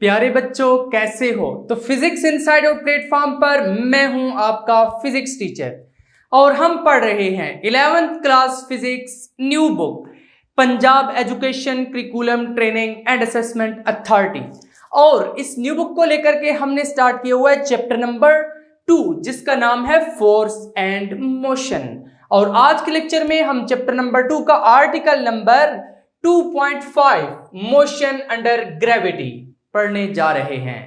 प्यारे बच्चों कैसे हो। तो फिजिक्स इनसाइड आउट प्लेटफॉर्म पर मैं हूं आपका फिजिक्स टीचर और हम पढ़ रहे हैं 11th class physics new book Punjab education curriculum training and assessment authority. और इस न्यू बुक को लेकर के हमने स्टार्ट किया हुआ है चैप्टर नंबर 2 जिसका नाम है फोर्स एंड मोशन। और आज के लेक्चर में हम चैप्टर नंबर 2 का article number 2.5 motion under gravity पढ़ने जा रहे हैं।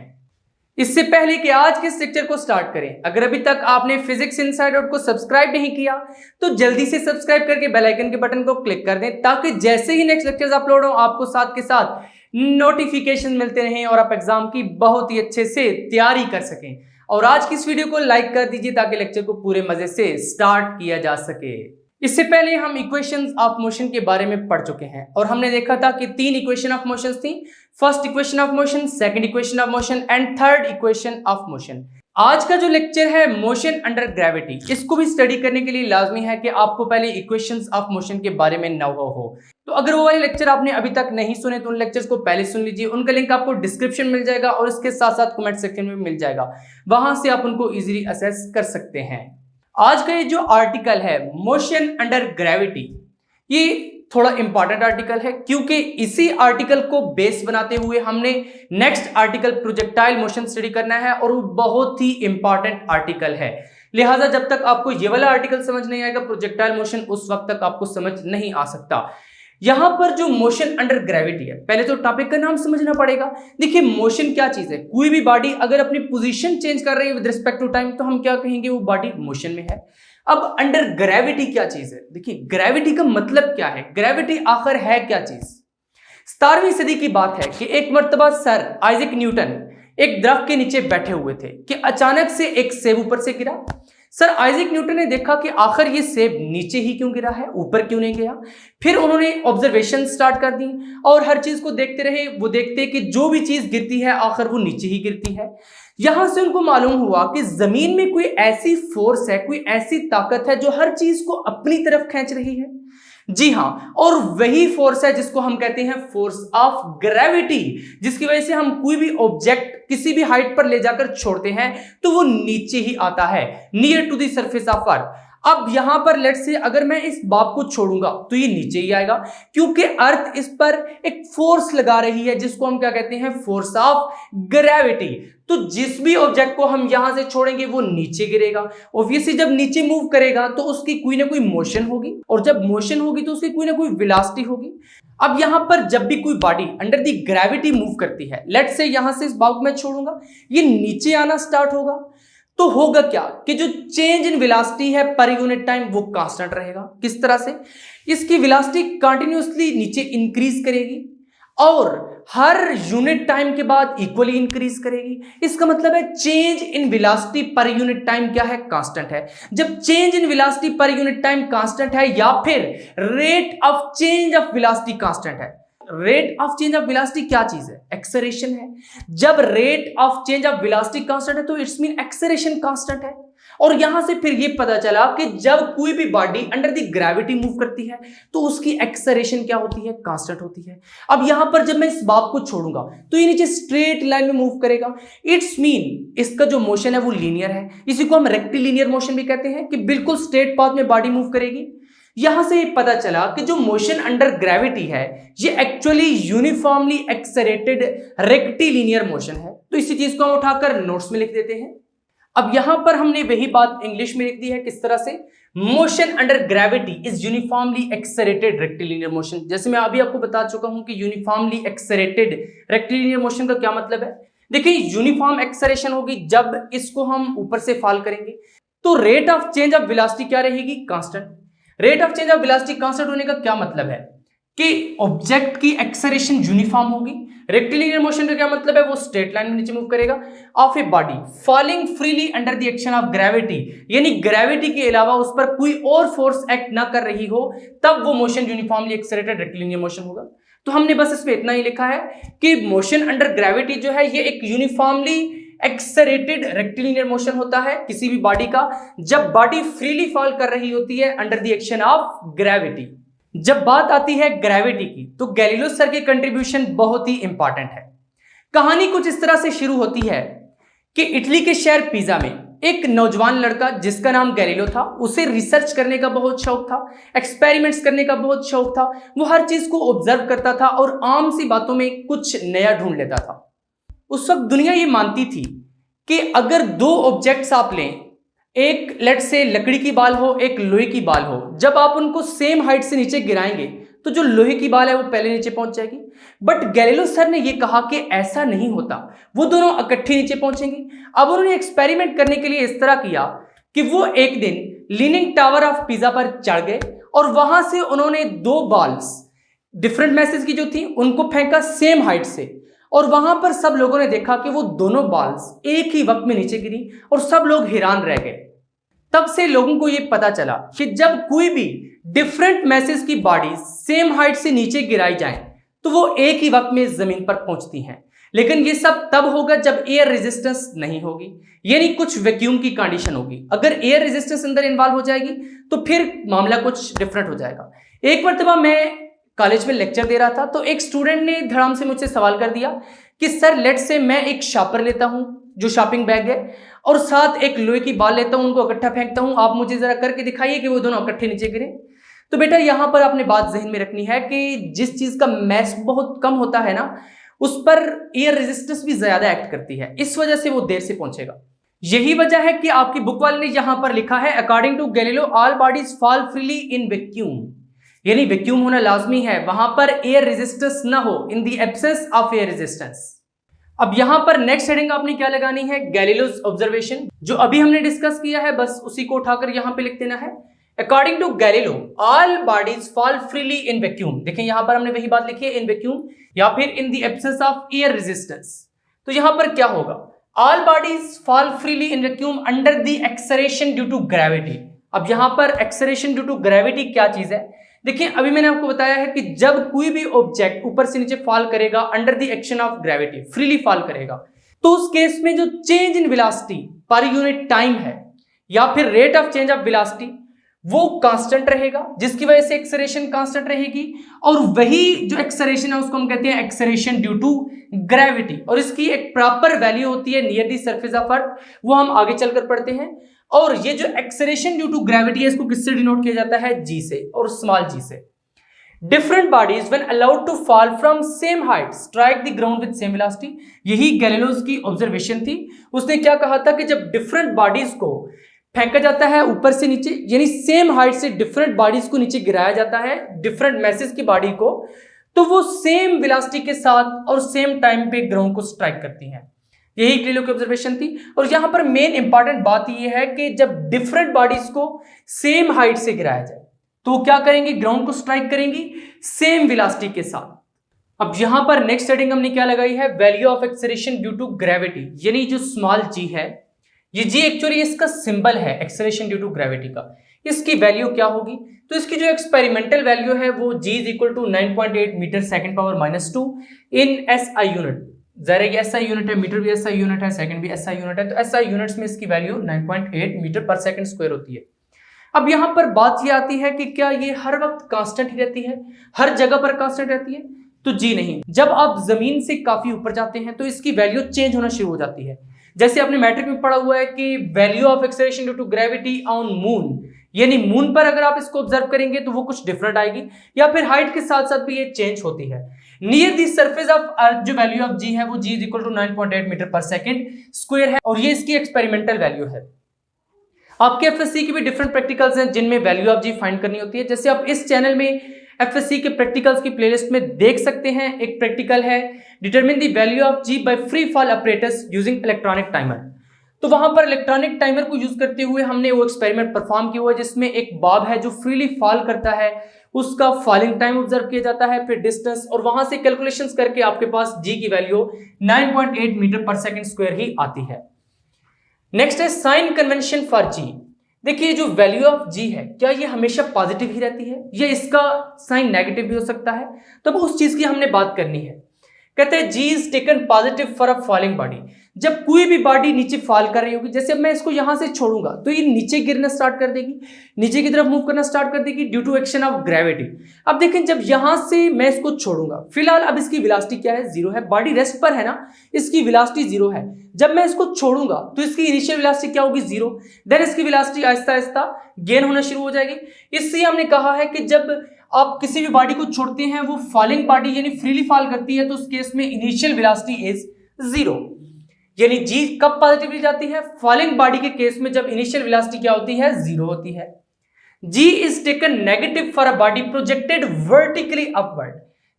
इससे पहले कि आज के इस लेक्चर को स्टार्ट करें, अगर अभी तक आपने फिजिक्स इनसाइड आउट को सब्सक्राइब नहीं किया तो जल्दी से सब्सक्राइब करके बेल आइकन के बटन को क्लिक कर दें ताकि जैसे ही नेक्स्ट लेक्चर्स अपलोड हो आपको साथ के साथ नोटिफिकेशन मिलते रहें और आप एग्जाम की बहुत ही अच्छे से तैयारी कर सकें। और आज की इस वीडियो को लाइक कर दीजिए ताकि लेक्चर को पूरे मजे से स्टार्ट किया जा सके। इससे पहले हम इक्वेशंस ऑफ मोशन के बारे में पढ़ चुके हैं और हमने देखा था कि 3 इक्वेशन ऑफ मोशंस थी। First equation of motion, second equation of motion and third equation of motion. आज का जो लेक्चर है मोशन अंडर ग्रेविटी, इसको भी स्टडी करने के लिए लाजमी है कि आपको पहले इक्वेशंस ऑफ मोशन के बारे में नॉलेज हो। तो अगर वो वाले लेक्चर आपने अभी तक नहीं सुने तो उन लेक्चर्स को पहले सुन लीजिए, उनका लिंक आपको डिस्क्रिप्शन मिल जाएगा और इसके साथ साथ कमेंट सेक्शन में मिल जाएगा, वहां से आप उनको इजीली असेस कर सकते हैं। आज का ये जो आर्टिकल है मोशन अंडर ग्रेविटी, ये थोड़ा इंपॉर्टेंट आर्टिकल है क्योंकि इसी आर्टिकल को बेस बनाते हुए हमने next article projectile motion study करना है और वो बहुत ही इंपॉर्टेंट आर्टिकल है। लिहाजा जब तक आपको ये वाला आर्टिकल समझ नहीं आएगा प्रोजेक्टाइल मोशन उस वक्त तक आपको समझ नहीं आ सकता। यहां पर जो मोशन अंडर ग्रेविटी है, पहले तो टॉपिक का नाम समझना पड़ेगा। देखिए मोशन क्या चीज है, कोई भी बॉडी अगर अपनी पोजीशन चेंज कर रही है विद रिस्पेक्ट टू टाइम तो हम क्या कहेंगे, वो बॉडी मोशन में है। अब अंडर ग्रेविटी क्या चीज है, देखिए ग्रेविटी का मतलब क्या है, ग्रेविटी आखिर है क्या चीज। 17वीं सदी की बात है कि एक मर्तबा सर आइजैक न्यूटन एक दरख्त के नीचे बैठे हुए थे कि अचानक से एक सेब ऊपर से गिरा। सर आइजैक न्यूटन ने देखा कि आखिर ये सेब नीचे ही क्यों गिरा है, ऊपर क्यों नहीं गया। फिर उन्होंने ऑब्जर्वेशन स्टार्ट कर दी और हर चीज को देखते रहे। वो देखते कि जो भी चीज गिरती है आखिर वो नीचे ही गिरती है। यहां से उनको मालूम हुआ कि जमीन में कोई ऐसी फोर्स है, कोई ऐसी ताकत है जो हर चीज को अपनी तरफ खींच रही है। जी हां, और वही फोर्स है जिसको हम कहते हैं फोर्स ऑफ ग्रेविटी, जिसकी वजह से हम कोई भी ऑब्जेक्ट किसी भी हाइट पर ले जाकर छोड़ते हैं तो वो नीचे ही आता है, near to the surface of earth. अब यहां पर लेट्स से अगर मैं इस बाप को छोड़ूंगा तो ये नीचे ही आएगा क्योंकि अर्थ इस पर एक फोर्स लगा रही है जिसको हम क्या कहते हैं, फोर्स ऑफ ग्रेविटी। तो जिस भी ऑब्जेक्ट को हम यहां से छोड़ेंगे वो नीचे गिरेगा। ऑब्वियसली जब नीचे मूव करेगा तो उसकी कोई ना कोई मोशन होगी और जब मोशन होगी तो उसकी कोई ना कोई वेलोसिटी होगी। अब यहां पर जब भी कोई body under the gravity move करती है, लेट्स से यहां से इस बाप में छोड़ूंगा, ये नीचे आना स्टार्ट होगा तो होगा क्या कि जो चेंज इन वेलोसिटी है पर यूनिट टाइम वो कांस्टेंट रहेगा। किस तरह से, इसकी वेलोसिटी कंटिन्यूअसली नीचे इंक्रीज करेगी और हर यूनिट टाइम के बाद इक्वली इंक्रीज करेगी। इसका मतलब है change in velocity per unit time क्या है, कांस्टेंट है। जब change in velocity per unit time constant है या फिर rate of change of velocity constant है। Rate of change of velocity क्या चीज है, एक्सेलरेशन है। जब rate of change of velocity constant है तो इट्स मीन एक्सेलरेशन कांस्टेंट है। और यहां से फिर यह पता चला कि जब कोई भी body under the gravity move करती है तो उसकी एक्सेलरेशन क्या होती है, कांस्टेंट होती है। अब यहां पर जब मैं इस बाप को छोड़ूंगा तो ये नीचे स्ट्रेट लाइन में मूव करेगा। इट्स मीन इसका जो मोशन है वो लीनियर है। इसी को हम रेक्टिलिनियर मोशन भी कहते हैं कि बिल्कुल स्ट्रेट पाथ में बॉडी मूव करेगी। यहां से पता चला कि जो मोशन अंडर ग्रेविटी है ये actually uniformly accelerated rectilinear motion है। तो इसी चीज को हम उठाकर नोट्स में लिख देते हैं। अब यहां पर हमने वही बात इंग्लिश में लिख दी है, किस तरह से, motion under gravity is uniformly accelerated rectilinear motion. जैसे मैं अभी आपको बता चुका हूं कि यूनिफॉर्मली एक्सेलरेटेड रेक्टिलिनियर मोशन का क्या मतलब है। देखिए यूनिफॉर्म एक्सेलरेशन होगी जब इसको हम ऊपर से फॉल करेंगे तो rate of change of velocity क्या रहेगी, constant. Rate of change of velocity constant होने का क्या मतलब है कि ऑब्जेक्ट की एक्सेलरेशन यूनिफॉर्म होगी। रेक्टिलिनियर मोशन का क्या मतलब है, वो स्ट्रेट लाइन में नीचे मूव करेगा। Of a body falling freely under the action of gravity, यानी ग्रेविटी के अलावा उस पर कोई और फोर्स एक्ट ना कर रही हो तब वो motion uniformly accelerated rectilinear motion होगा। तो हमने बस इसमें इतना ही लिखा है कि मोशन अंडर ग्रेविटी जो है ये एक यूनिफॉर्मली एक्सेलरेटेड रेक्टिलिनियर मोशन होता है किसी भी बॉडी का जब बॉडी फ्रीली फॉल कर रही होती है under the action of gravity. जब बात आती है ग्रेविटी की तो गैलीलियो सर की कंट्रीब्यूशन बहुत ही इंपॉर्टेंट है कहानी कुछ इस तरह से शुरू होती है कि इटली के शहर पिज़ा में एक नौजवान लड़का जिसका नाम गैलीलो था, उसे रिसर्च करने का बहुत शौक था, एक्सपेरिमेंट्स करने का बहुत शौक था। वो हर चीज को ऑब्जर्व करता था और आम सी बातों में कुछ नया ढूंढ लेता था। उस वक्त दुनिया ये मानती थी कि अगर दो ऑब्जेक्ट्स आप लें, एक लेट से लकड़ी की बाल हो, एक लोहे की बाल हो, जब आप उनको सेम हाइट से नीचे गिराएंगे तो जो लोहे की बाल है वो पहले नीचे पहुंच जाएगी। बट गैलीलो सर ने यह कहा कि ऐसा नहीं होता, वो दोनों इकट्ठे नीचे पहुंचेंगी। अब उन्होंने एक्सपेरिमेंट करने के लिए इस तरह किया कि वो एक दिन लीनिंग टावर ऑफ पिज़ा पर चढ़ गए और वहां से उन्होंने दो बॉल्स डिफरेंट मैसेज की जो थी उनको फेंका सेम हाइट से, और वहां पर सब लोगों ने देखा कि वो दोनों बॉल्स एक ही वक्त में नीचे गिरी और सब लोग हैरान रह गए। तब से लोगों को यह पता चला कि जब कोई भी डिफरेंट मैसेज की बॉडी सेम हाइट से नीचे गिराई जाए तो वो एक ही वक्त में जमीन पर पहुंचती हैं। लेकिन ये सब तब होगा जब एयर रेजिस्टेंस नहीं होगी, यानी कुछ वैक्यूम की कंडीशन होगी। अगर एयर रेजिस्टेंस अंदर इन्वॉल्व हो जाएगी तो फिर मामला कुछ डिफरेंट हो जाएगा। एक मरतबा मैं कॉलेज में लेक्चर दे रहा था तो एक स्टूडेंट ने धड़ाम से मुझसे सवाल कर दिया कि सर लेट से मैं एक शॉपर लेता हूं जो शॉपिंग बैग है और साथ एक लोहे की बाल लेता हूं, उनको इकट्ठा फेंकता हूं, आप मुझे जरा करके दिखाइए कि वो दोनों इकट्ठे नीचे गिरे। तो बेटा यहां पर आपने बात जहन में रखनी है कि जिस चीज का मैस बहुत कम होता है ना, उस पर एयर रेजिस्टेंस भी ज्यादा एक्ट करती है, इस वजह से वो देर से पहुंचेगा। यही वजह है कि आपकी बुक वाले ने यहां पर लिखा है according to Galileo all bodies fall freely in vacuum, यानी वैक्यूम होना लाजमी है, वहां पर एयर रेजिस्टेंस ना हो, in the absence of air resistance. अब यहां पर नेक्स्ट हेडिंग आपने क्या लगानी है, गैलीलोस ऑब्जर्वेशन, जो अभी हमने डिस्कस किया है बस उसी को उठाकर यहां पे लिख देना है। According to Galileo all bodies fall freely in vacuum, देखिए यहां पर हमने वही बात लिखी है, इन वैक्यूम या फिर in the absence of air resistance. तो यहां पर क्या होगा, all bodies fall freely in vacuum under the acceleration due to gravity. अब यहां पर एक्सेलरेशन ड्यू टू ग्रेविटी क्या चीज है, देखिए अभी मैंने आपको बताया है कि जब कोई भी ऑब्जेक्ट ऊपर से नीचे फॉल करेगा under the action of gravity, freely fall करेगा, तो उस केस में जो change in velocity per unit time है या फिर rate of change of velocity वो कांस्टेंट रहेगा, जिसकी वजह से एक्सेलरेशन कांस्टेंट रहेगी। और वही जो एक्सेलरेशन है उसको हम कहते हैं एक्सेलरेशन ड्यू टू ग्रेविटी, और इसकी एक प्रॉपर वैल्यू होती है नियर द सरफेस ऑफ अर्थ, वो हम आगे चलकर पढ़ते हैं। और ये जो एक्सेलरेशन ड्यू टू ग्रेविटी है इसको किससे डिनोट किया जाता है, जी से और स्मॉल जी से। Different bodies when allowed to fall from same height strike the ground with same velocity, यही गैलीलोस की ऑब्जर्वेशन थी। उसने क्या कहा था कि जब डिफरेंट बॉडीज को फेंका जाता है ऊपर से नीचे, यानी सेम हाइट से डिफरेंट बॉडीज को नीचे गिराया जाता है, डिफरेंट मैसेज की बॉडी को, तो वो सेम वेलोसिटी के साथ और सेम टाइम पे ग्राउंड को स्ट्राइक करती हैं। यही गैलीलो की ऑब्जर्वेशन थी। और यहां पर मेन इंपॉर्टेंट बात यह है कि जब डिफरेंट बॉडीज को सेम हाइट से गिराया जाए तो क्या करेंगी, ग्राउंड को स्ट्राइक करेंगी सेम वेलोसिटी के साथ। अब यहां पर नेक्स्ट हेडिंग हमने क्या लगाई है, value of acceleration due to gravity, यानी जो स्मॉल जी है, ये जी एक्चुअली इसका सिंबल है एक्सेलरेशन ड्यू टू ग्रेविटी का, इसकी वैल्यू क्या होगी, तो इसकी जो एक्सपेरिमेंटल वैल्यू है वो g is equal to 9.8 metre second power -2 in SI unit. जरा ये SI यूनिट है, मीटर भी SI यूनिट है, सेकंड भी SI यूनिट है, तो SI यूनिट्स में इसकी value 9.8 metre per second square होती है। अब यहां पर बात ये आती है कि क्या ये हर वक्त कांस्टेंट ही रहती है, हर जगह पर कांस्टेंट रहती है, तो जी नहीं। जब आप जमीन से काफी ऊपर जाते हैं तो इसकी वैल्यू चेंज होना शुरू हो जाती है। जैसे आपने मैट्रिक में पढ़ा हुआ है कि value of acceleration due to gravity on moon, यानी मून पर अगर आप इसको ऑब्जर्व करेंगे तो वो कुछ डिफरेंट आएगी, या फिर हाइट के साथ साथ भी ये चेंज होती है। नियर द सरफेस ऑफ अर्थ जो वैल्यू ऑफ जी है वो g is equal to 9.8 metre per second square है, और ये इसकी एक्सपेरिमेंटल वैल्यू है। आपके एफएससी की भी डिफरेंट प्रैक्टिकल्स हैं जिनमें वैल्यू ऑफ जी फाइंड करनी होती है। जैसे आप इस चैनल में एफएससी के प्रैक्टिकल्स की प्लेलिस्ट में देख सकते हैं, एक प्रैक्टिकल है determine the value of g by free fall operators using electronic timer. तो वहां पर इलेक्ट्रॉनिक टाइमर को यूज करते हुए हमने वो एक्सपेरिमेंट परफॉर्म किया हुआ है जिसमें एक बॉब है जो फ्रीली फॉल करता है, उसका फॉलिंग टाइम ऑब्जर्व किया जाता है, फिर डिस्टेंस, और वहां से कैलकुलेशंस करके आपके पास जी की value 9.8 metre per second square ही आती है। नेक्स्ट है साइन कन्वेंशन फॉर जी। देखिए जो वैल्यू ऑफ जी है क्या ये हमेशा पॉजिटिव ही रहती है या इसका साइन नेगेटिव भी हो सकता है, तो उस चीज की हमने बात करनी है। कहते हैं g is taken positive for a falling body. जब कोई भी बॉडी नीचे फॉल कर रही होगी, जैसे मैं इसको यहां से छोड़ूंगा तो ये नीचे गिरना स्टार्ट कर देगी, नीचे की तरफ मूव करना स्टार्ट कर देगी due to action of gravity. अब देखें जब यहां से मैं इसको छोड़ूंगा, फिलहाल अब इसकी वेलोसिटी क्या है, जीरो है, बॉडी रेस्ट पर है ना, इसकी वेलोसिटी जीरो है। जब मैं इसको छोड़ूंगा तो इसकी इनिशियल वेलोसिटी क्या होगी, जीरो, देन इसकी वेलोसिटी आहिस्ता आहिस्ता गेन होना शुरू हो जाएगी। इससे हमने कहा है कि जब आप किसी भी बॉडी को छोड़ते हैं वो फॉलिंग बॉडी यानी फ्रीली फॉल करती है, तो उस केस में इनिशियल वेलोसिटी इज जीरो। यानी जी कब पॉजिटिवली जाती है, फॉलिंग बॉडी के केस में जब इनिशियल वेलोसिटी क्या होती है, जीरो होती है। G is taken negative for a body projected vertically upward.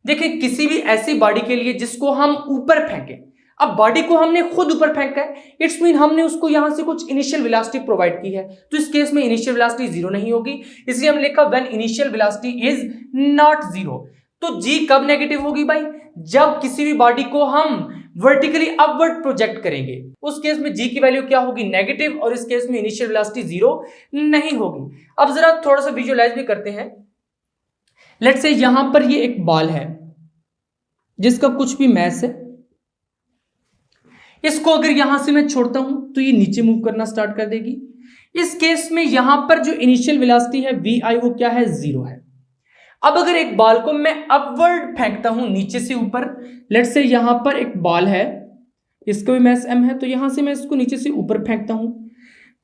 देखिए किसी भी ऐसी बॉडी के लिए जिसको हम ऊपर फेंकें, अब बॉडी को हमने खुद ऊपर फेंका है, इट्स मीन हमने उसको यहां से कुछ इनिशियल वेलोसिटी प्रोवाइड की है, तो इस केस में इनिशियल वेलोसिटी जीरो नहीं होगी, इसलिए हमने लिखा when initial velocity is not zero. तो जी कब नेगेटिव होगी भाई, जब किसी भी बॉडी को हम वर्टिकली अपवर्ड प्रोजेक्ट करेंगे, उस केस में जी की वैल्यू क्या होगी, नेगेटिव, और इस केस में इनिशियल वेलोसिटी जीरो नहीं होगी। अब जरा थोड़ा सा विजुअलाइज भी करते हैं। लेट्स से यहां पर ये एक बॉल है जिसका कुछ भी मैस है, इसको अगर यहां से मैं छोड़ता हूं तो ये नीचे मूव करना स्टार्ट कर देगी। इस केस में यहां पर जो इनिशियल वेलोसिटी है वी आई वो क्या है, जीरो है। अब अगर एक बॉल को मैं अपवर्ड फेंकता हूं नीचे से ऊपर, लेट्स से यहां पर एक बॉल है, इसका भी मैस m है, तो यहां से मैं इसको नीचे से ऊपर फेंकता हूं,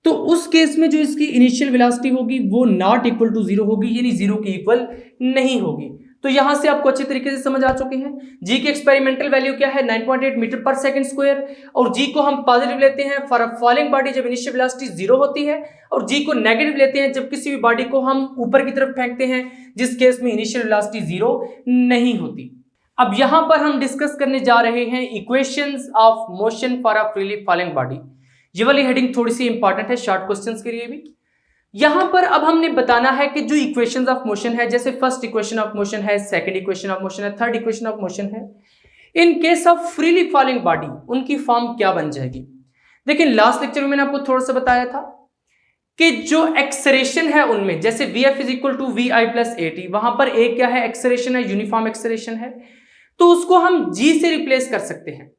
तो उस केस में जो इसकी इनिशियल वेलोसिटी होगी वो नॉट इक्वल टू जीरो होगी, यानी जीरो की इक्वल नहीं होगी। तो यहां से आपको अच्छे तरीके से समझ आ चुके हैं जी की एक्सपेरिमेंटल वैल्यू क्या है, 9.8 मीटर पर सेकंड स्क्वायर, और जी को हम पॉजिटिव लेते हैं फॉर अ फॉलिंग बॉडी जब इनिशियल वेलोसिटी जीरो होती है, और जी को नेगेटिव लेते हैं जब किसी भी बॉडी को हम ऊपर की तरफ फेंकते हैं, जिस केस में इनिशियल वेलोसिटी जीरो नहीं होती। अब यहां पर हम डिस्कस करने जा रहे हैं equations of motion for a freely falling body. ये वाली हेडिंग थोड़ी सी इंपॉर्टेंट है शॉर्ट क्वेश्चंस के लिए भी। यहां पर अब हमने बताना है कि जो इक्वेशंस ऑफ मोशन है, जैसे फर्स्ट इक्वेशन ऑफ मोशन है, सेकंड इक्वेशन ऑफ मोशन है, थर्ड इक्वेशन ऑफ मोशन है, इन case of freely falling body उनकी फॉर्म क्या बन जाएगी। देखिए लास्ट लेक्चर में मैंने आपको थोड़ा सा बताया था कि जो एक्सेलरेशन है उनमें, जैसे v f is equal to v i plus a t, वहां पर ए क्या है, एक्सेलरेशन है, यूनिफॉर्म एक्सेलरेशन है, तो उसको हम जी से रिप्लेस कर सकते हैं।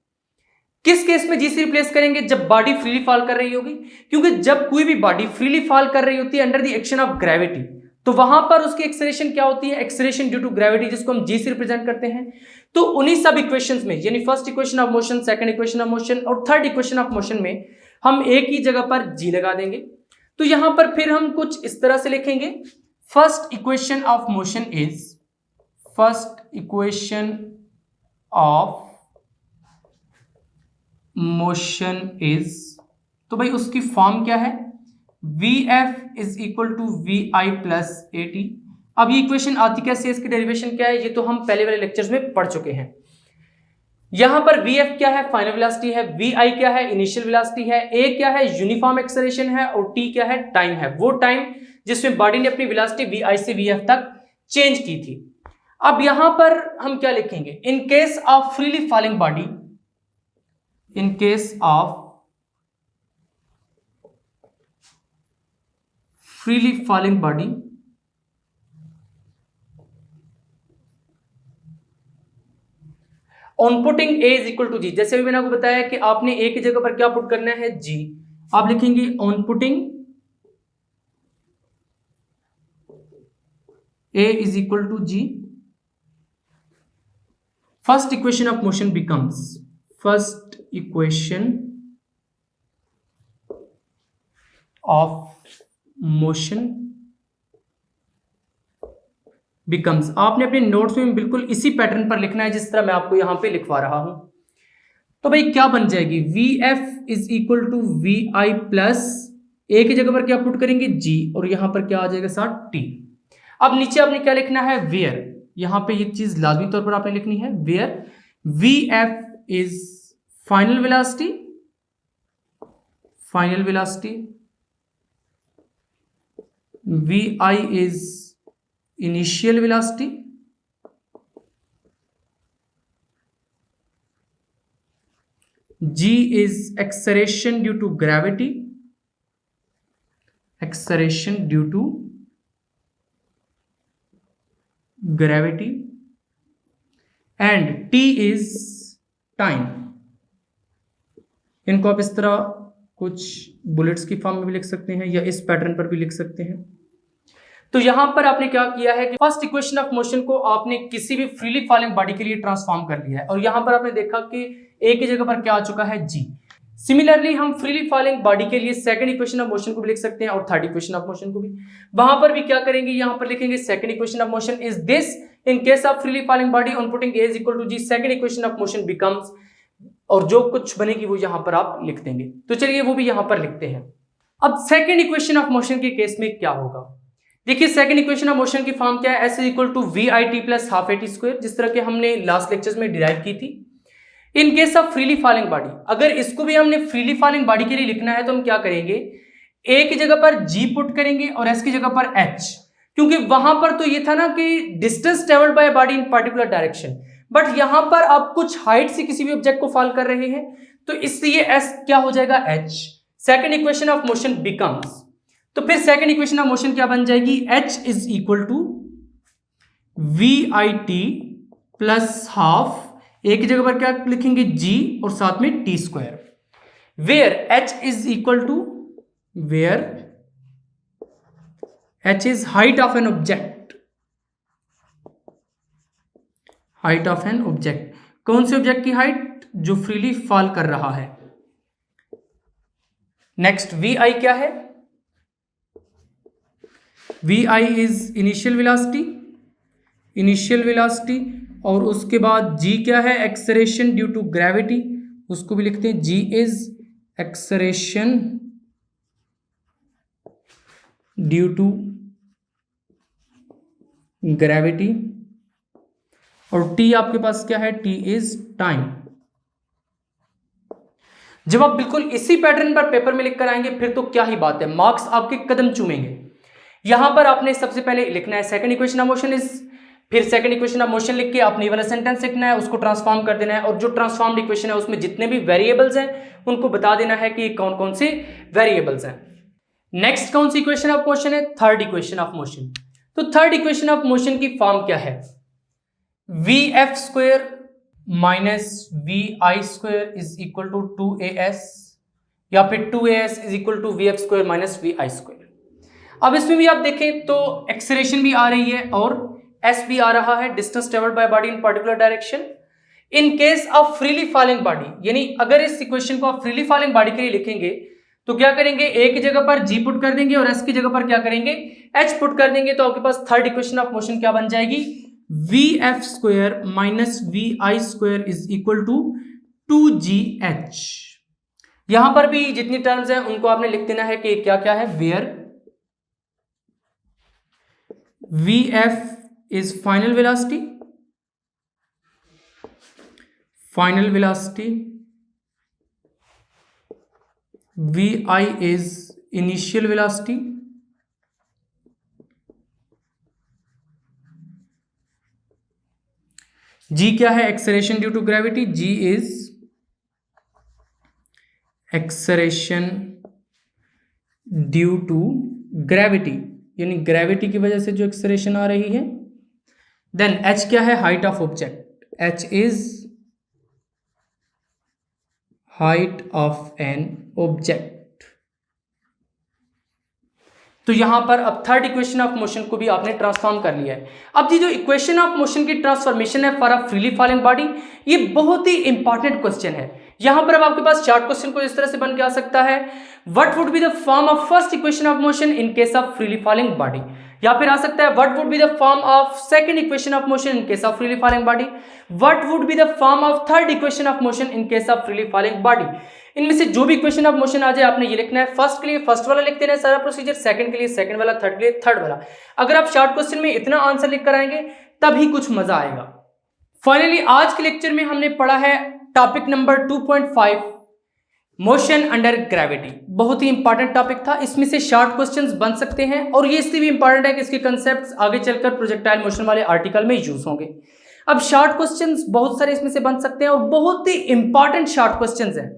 किस केस में जी से रिप्लेस करेंगे, जब बॉडी फ्रीली फॉल कर रही होगी, क्योंकि जब कोई भी बॉडी फ्रीली फॉल कर रही होती है under the action of gravity, तो वहां पर उसकी एक्सेलरेशन क्या होती है, एक्सेलरेशन ड्यू टू ग्रेविटी, जिसको हम जी से रिप्रेजेंट करते हैं। तो उन्हीं सब इक्वेशंस में, यानी first equation of motion, second equation of motion और थर्ड इक्वेशन ऑफ मोशन में हम एक ही जगह पर जी लगा देंगे। तो यहां पर फिर हम कुछ इस तरह से लिखेंगे, first equation of motion is, first equation of motion is, तो भाई उसकी फॉर्म क्या है, v f is equal to v i plus a t. अब ये इक्वेशन आती कैसे, इसकी डेरिवेशन क्या है, ये तो हम पहले वाले लेक्चर्स में पढ़ चुके हैं। यहां पर वी एफ क्या है, फाइनल वेलोसिटी है, वी आई क्या है, इनिशियल वेलोसिटी है, ए क्या है, यूनिफॉर्म एक्सेलरेशन है, और टी क्या है, टाइम है, वो टाइम जिसमें बॉडी ने अपनी वेलोसिटी वी आई से वी एफ तक चेंज की थी। अब यहां पर हम क्या लिखेंगे, इन case of freely falling body, in case of freely falling body, on putting a is equal to g, जैसे अभी मैंने आपको बताया कि आपने a की जगह पर क्या पुट करना है, g, आप लिखेंगे on putting a is equal to g, first equation of motion becomes, first equation of motion becomes, आपने अपने नोट्स में बिल्कुल इसी पैटर्न पर लिखना है जिस तरह मैं आपको यहां पे लिखवा रहा हूं। तो भाई क्या बन जाएगी, v f is equal to v i plus a की जगह पर क्या पुट करेंगे, जी, और यहां पर क्या आ जाएगा साथ टी। अब नीचे आपने क्या लिखना है, वेयर, यहां पे ये चीज लाजमी तौर पर आपने लिखनी है, where v f is final velocity, final velocity, v i is initial velocity, g is acceleration due to gravity, acceleration due to gravity, and T is time. इनको आप इस तरह कुछ बुलेट्स की फॉर्म में भी लिख सकते हैं या इस पैटर्न पर भी लिख सकते हैं। तो यहां पर आपने क्या किया है कि फर्स्ट इक्वेशन ऑफ मोशन को आपने किसी भी फ्रीली फॉलिंग बॉडी के लिए ट्रांसफॉर्म कर लिया है और यहां पर आपने देखा कि ए की जगह पर क्या आ चुका है, जी। सिमिलरली हम फ्रीली फॉलिंग बॉडी के लिए सेकंड इक्वेशन ऑफ मोशन को भी लिख सकते हैं और थर्ड इक्वेशन ऑफ मोशन को भी। वहां पर भी क्या करेंगे, यहां पर लिखेंगे second equation of motion is this in case of freely falling body on putting a is equal to g, second equation of motion becomes, और जो कुछ बनेगी वो यहां पर आप लिख देंगे। तो चलिए वो भी यहां पर लिखते हैं। अब सेकंड इक्वेशन ऑफ मोशन के केस में क्या होगा, देखिए सेकंड इक्वेशन ऑफ मोशन की फॉर्म क्या है, s is equal to v i t plus half a t square, जिस तरह के हमने लास्ट लेक्चर्स में डिराइव की थी। इन case of freely falling body, अगर इसको भी हमने फ्रीली फॉलिंग बॉडी के लिए लिखना है तो हम क्या करेंगे, ए की जगह पर जी पुट करेंगे और एस की जगह पर एच, क्योंकि वहां पर तो ये था ना कि distance travelled by body in particular direction, but यहां पर आप कुछ हाइट से किसी भी ऑब्जेक्ट को फॉल कर रहे हैं तो इसलिए एस क्या हो जाएगा, h. Second equation of motion becomes, तो फिर सेकेंड इक्वेशन ऑफ मोशन क्या बन जाएगी, h is equal to v i t plus half, a की जगह पर क्या लिखेंगे, जी, और साथ में t square, where h is equal to, where h is height of an object, height of an object, कौन से ऑब्जेक्ट की हाइट, जो फ्रीली फॉल कर रहा है। नेक्स्ट वी आई क्या है, v i is initial velocity, initial velocity, और उसके बाद जी क्या है, एक्सेलरेशन ड्यू टू ग्रेविटी, उसको भी लिखते हैं g is acceleration due to gravity, और टी आपके पास क्या है, टी इज टाइम। जब आप बिल्कुल इसी पैटर्न पर पेपर में लिख कर आएंगे फिर तो क्या ही बात है, मार्क्स आपके कदम चूमेंगे। यहां पर आपने सबसे पहले लिखना है second equation of motion is, फिर सेकंड इक्वेशन ऑफ मोशन लिख के आपने ये वाला सेंटेंस लिखना है, उसको ट्रांसफॉर्म कर देना है, और जो ट्रांसफॉर्म्ड इक्वेशन है उसमें जितने भी वेरिएबल्स हैं उनको बता देना है कि कौन कौन से वेरिएबल्स हैं। नेक्स्ट कौन सी इक्वेशन ऑफ मोशन है, थर्ड इक्वेशन ऑफ मोशन। तो थर्ड इक्वेशन ऑफ मोशन की फॉर्म क्या है, v f square minus v i square is equal to 2as, या फिर 2as is equal to v f square minus v i square. अब इसमें भी आप देखें तो एक्सेलरेशन भी आ रही है और एस भी आ रहा है, distance travelled by body in particular direction. In case of freely falling body, यानी अगर इस इक्वेशन को आप फ्रीली फॉलिंग बॉडी के लिए लिखेंगे तो क्या करेंगे, ए की जगह पर जी पुट कर देंगे और एस की जगह पर क्या करेंगे, एच पुट कर देंगे, तो आपके पास थर्ड इक्वेशन ऑफ मोशन क्या बन जाएगी, v f square minus v i square is equal to 2gh। यहां पर भी जितनी टर्म्स हैं उनको आपने लिख देना है कि क्या क्या है, where v f is final velocity, final velocity, vi is initial velocity, g क्या है, acceleration due to gravity, g is acceleration due to gravity, यानी ग्रेविटी की वजह से जो एक्सेलरेशन आ रही है। देन h क्या है, height of object, h is height of an object. तो यहां पर अब थर्ड इक्वेशन ऑफ मोशन को भी आपने ट्रांसफॉर्म कर लिया है। अब ये जो इक्वेशन ऑफ मोशन की ट्रांसफॉर्मेशन है for a freely falling body, ये बहुत ही इंपॉर्टेंट क्वेश्चन है। यहां पर अब आपके पास चार्ट क्वेश्चन को इस तरह से बन के आ सकता है, what would be the form of first equation of motion in case of freely falling body, या फिर आ सकता है what would be the form of second equation of motion in case of freely falling body, what would be the form of third equation of motion in case of freely falling body. इनमें से जो भी equation of motion आ जाए आपने ये लिखना है, first के लिए फर्स्ट वाला लिख देना है सारा प्रोसीजर, सेकंड के लिए सेकंड वाला, थर्ड के लिए थर्ड वाला। अगर आप शॉर्ट क्वेश्चन में इतना आंसर लिख कर आएंगे तभी कुछ मजा आएगा। फाइनली आज के लेक्चर में हमने पढ़ा है topic number 2.5 motion under gravity. बहुत ही इंपॉर्टेंट टॉपिक था, इसमें से शॉर्ट क्वेश्चंस बन सकते हैं और ये इसलिए भी इंपॉर्टेंट है कि इसके कंसेप्ट्स आगे चलकर प्रोजेक्टाइल मोशन वाले आर्टिकल में यूज होंगे। अब शॉर्ट क्वेश्चंस बहुत सारे इसमें से बन सकते हैं और बहुत ही इंपॉर्टेंट शॉर्ट क्वेश्चंस हैं।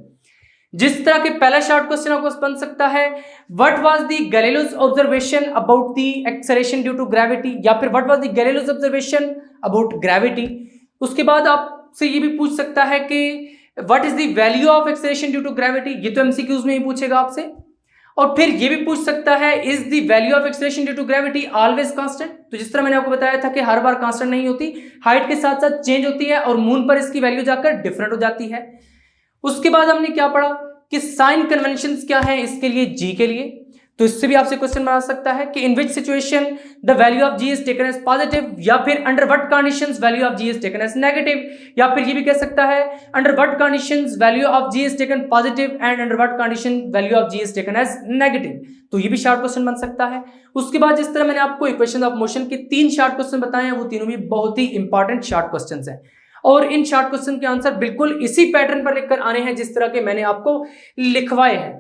जिस तरह के पहला शॉर्ट क्वेश्चन आपको बन सकता है, what was the Galileo's observation about the acceleration due to gravity, या फिर what was the Galileo's observation about gravity. उसके बाद आपसे ये भी पूछ सकता है कि what is the value of acceleration due to gravity, ये तो एमसीक्यूज में ही पूछेगा आपसे। और फिर ये भी पूछ सकता है is the value of acceleration due to gravity always constant, तो जिस तरह मैंने आपको बताया था कि हर बार कांस्टेंट नहीं होती, हाइट के साथ साथ चेंज होती है और मून पर इसकी वैल्यू जाकर डिफरेंट हो जाती है। उसके बाद हमने क्या पढ़ा कि साइन कन्वेंशंस क्या है इसके लिए, जी के लिए, तो इससे भी आपसे क्वेश्चन बना सकता है कि in which situation the value of g is taken as positive, या फिर under what conditions value of g is taken as negative, या फिर ये भी कह सकता है under what conditions value of g is taken positive and under what condition value of g is taken as negative, तो ये भी शॉर्ट क्वेश्चन बन सकता है। उसके बाद जिस तरह मैंने आपको इक्वेशन ऑफ मोशन के 3 शॉर्ट क्वेश्चन बताए हैं, वो तीनों भी बहुत ही इंपॉर्टेंट शॉर्ट क्वेश्चन हैं, और इन शॉर्ट क्वेश्चन के आंसर बिल्कुल इसी पैटर्न पर लिखकर आने हैं जिस तरह के मैंने आपको लिखवाए हैं।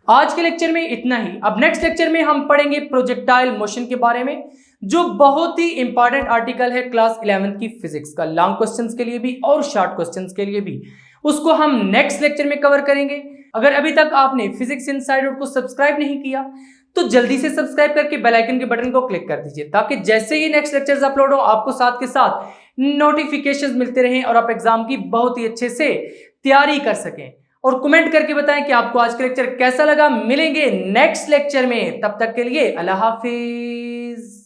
आज के लेक्चर में इतना ही। अब नेक्स्ट लेक्चर में हम पढ़ेंगे प्रोजेक्टाइल मोशन के बारे में, जो बहुत ही इंपॉर्टेंट आर्टिकल है क्लास 11 की फिजिक्स का, लॉन्ग क्वेश्चंस के लिए भी और शॉर्ट क्वेश्चंस के लिए भी। उसको हम नेक्स्ट लेक्चर में कवर करेंगे। अगर अभी तक आपने फिजिक्स इनसाइड आउट को सब्सक्राइब नहीं किया तो जल्दी से सब्सक्राइब करके बेल आइकन के बटन को क्लिक कर दीजिए, ताकि जैसे ही नेक्स्ट लेक्चर्स अपलोड हो आपको साथ के साथ नोटिफिकेशंस मिलते रहें और आप एग्जाम की बहुत ही अच्छे से तैयारी कर सकें। और कमेंट करके बताएं कि आपको आज का लेक्चर कैसा लगा। मिलेंगे नेक्स्ट लेक्चर में, तब तक के लिए अल्लाह हाफिज।